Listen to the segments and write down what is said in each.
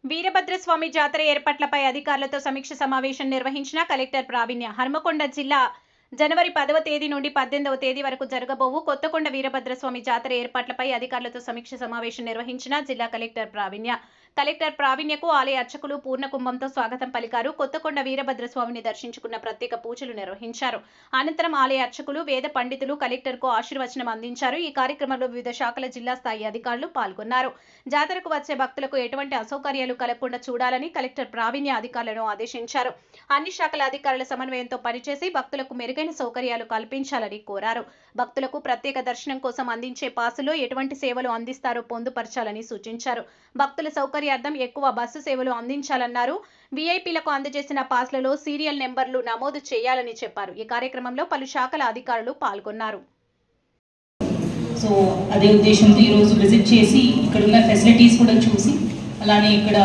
వీరభద్రస్వామి జాతర ఏర్పాట్లపై అధికారులతో సమీక్ష సమావేశం నిర్వహించిన కలెక్టర్ ప్రావీణ్య. హన్మకొండ జిల్లా జనవరి 10వ తేదీ నుండి 18వ తేదీ వరకు జరగబోవు కొత్తకొండ వీరభద్రస్వామి జాతర ఏర్పాట్లపై అధికారులతో సమీక్ష సమావేశం నిర్వహించిన జిల్లా కలెక్టర్ ప్రావీణ్య. కలెక్టర్ ప్రావీణ్యకు ఆలయ అర్చకులు పూర్ణకుంభంతో స్వాగతం పలికారు. కొత్తకొండ వీరభద్రస్వామిని దర్శించుకున్న ప్రత్యేక పూజలు నిర్వహించారు. అనంతరం ఆలయ అర్చకులు, వేద పండితులు కలెక్టర్కు ఆశీర్వచనం అందించారు. ఈ కార్యక్రమంలో వివిధ శాఖల జిల్లా స్థాయి అధికారులు పాల్గొన్నారు. జాతరకు వచ్చే భక్తులకు ఎటువంటి అసౌకర్యాలు కలగకుండా చూడాలని కలెక్టర్ ప్రావీణ్య అధికారులను ఆదేశించారు. అన్ని శాఖల అధికారుల సమన్వయంతో పనిచేసి భక్తులకు మెరుగైన సౌకర్యాలు కల్పించాలని కోరారు. భక్తులకు ప్రత్యేక దర్శనం కోసం అందించే పాసులో ఎటువంటి సేవలు అందిస్తారో పొందుపరచాలని సూచించారు. భక్తుల సౌకర్యార్థం ఎక్కువ బస్సు సేవలు అందించాలన్నారు. వీఐపీలకు అందజేసిన పాస్లలో సీరియల్ నెంబర్లు నమోదు చేయాలని చెప్పారు. ఈ కార్యక్రమంలో పలు శాఖల అధికారులు పాల్గొన్నారు. సో అదే ఉద్దేశంతో ఈరోజు విజిట్ చేసి ఇక్కడ ఉన్న ఫెసిలిటీస్ కూడా చూసి అలానే ఇక్కడ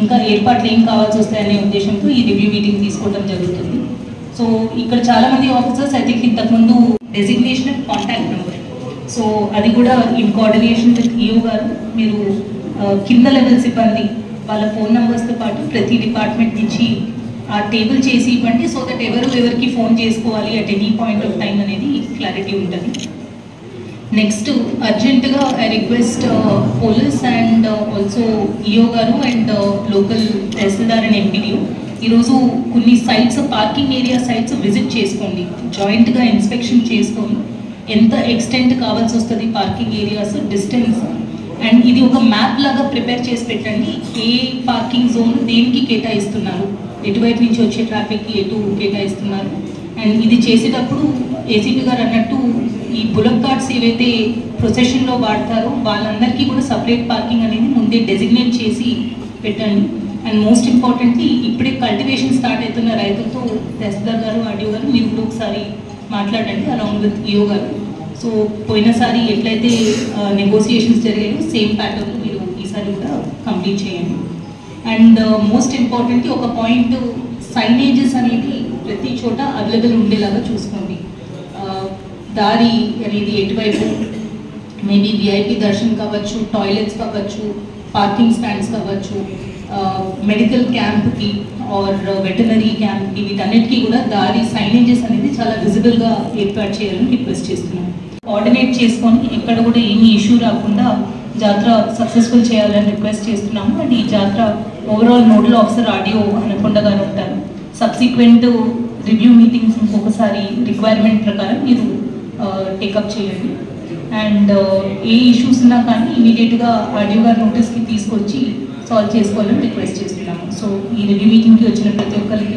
ఇంకా ఏర్పాట్లు ఏం కావాల్సి వస్తాయనే ఉద్దేశంతో ఈ రివ్యూ మీటింగ్ తీసుకోవడం జరుగుతుంది. సో ఇక్కడ చాలామంది ఆఫీసర్స్ అయితే ఇంతకుముందు డెసిగ్నేషన్ కాంటాక్ట్ నెంబర్, సో అది కూడా ఇన్ కోఆర్డినేషన్ విత్ ఈఓ గారు మీరు కింద లెవెల్ సిబ్బంది వాళ్ళ ఫోన్ నెంబర్స్తో పాటు ప్రతి డిపార్ట్మెంట్ నుంచి ఆ టేబుల్ చేసి ఇవ్వండి. సో దట్ ఎవరికి ఫోన్ చేసుకోవాలి at any point of time అనేది క్లారిటీ ఉంటుంది. నెక్స్ట్ అర్జెంటుగా I request police and also EO గారు అండ్ లోకల్ తహసీల్దార్ అండ్ ఎంపీడీఓ ఈరోజు కొన్ని sites, parking area sites visit చేసుకోండి. జాయింట్గా ఇన్స్పెక్షన్ చేసుకొని ఎంత ఎక్స్టెంట్ కావాల్సి వస్తుంది పార్కింగ్ ఏరియాస్, డిస్టెన్స్, అండ్ ఇది ఒక మ్యాప్ లాగా ప్రిపేర్ చేసి పెట్టండి. ఏ పార్కింగ్ జోన్ దేనికి కేటాయిస్తున్నారు, ఎటువైపు నుంచి వచ్చే ట్రాఫిక్కి ఎటు కేటాయిస్తున్నారు. అండ్ ఇది చేసేటప్పుడు ఏసీపీ గారు అన్నట్టు ఈ బులక్ కార్డ్స్ ఏవైతే ప్రొసెషన్లో వాడతారో వాళ్ళందరికీ కూడా సపరేట్ పార్కింగ్ అనేది ముందే డెసిగ్నేట్ చేసి పెట్టండి. అండ్ మోస్ట్ ఇంపార్టెంట్లీ ఇప్పుడే కల్టివేషన్ స్టార్ట్ అవుతున్న రైతులతో తహసీల్దార్ గారు, ఆర్డీఓ గారు మీరు కూడా ఒకసారి మాట్లాడండి అలాంగ్ విత్ ఈఓ గారు. సో పోయినసారి ఎట్లయితే నెగోసియేషన్స్ జరిగాయో సేమ్ ప్యాటర్న్ మీరు ఈసారి కూడా కంప్లీట్ చేయండి. అండ్ మోస్ట్ ఇంపార్టెంట్లీ ఒక పాయింట్, సైనేజెస్ అనేది ప్రతి చోట అవైలబుల్ ఉండేలాగా చూసుకోండి. దారి అనేది ఎటువైపు, మేబీ విఐపి దర్శన్ కావచ్చు, టాయిలెట్స్ కావచ్చు, పార్కింగ్ స్టాండ్స్ కావచ్చు, మెడికల్ క్యాంప్కి ఆర్ వెటనరీ క్యాంప్కి, వీటన్నిటికీ కూడా దారి సైనేజెస్ అనేది చాలా విజిబుల్గా ఏర్పాటు చేయాలని రిక్వెస్ట్ చేస్తున్నాను. కోఆర్డినేట్ చేసుకొని ఎక్కడ కూడా ఏమీ ఇష్యూ రాకుండా జాతర సక్సెస్ఫుల్ చేయాలని రిక్వెస్ట్ చేస్తున్నాము. అండ్ ఈ జాతర overall nodal officer RDO Hanamkonda గారు ఉంటారు. సబ్సిక్వెంట్ రివ్యూ మీటింగ్స్ ఇంకొకసారి రిక్వైర్మెంట్ ప్రకారం మీరు టేకప్ చేయండి. అండ్ ఏ ఇష్యూస్ ఉన్నా కానీ ఇమీడియట్గా ఆర్డీఓ గారి నోటీస్కి తీసుకొచ్చి సాల్వ్ చేసుకోవాలని రిక్వెస్ట్ చేస్తున్నాము. సో ఈ రివ్యూ మీటింగ్కి వచ్చిన ప్రతి ఒక్కరికి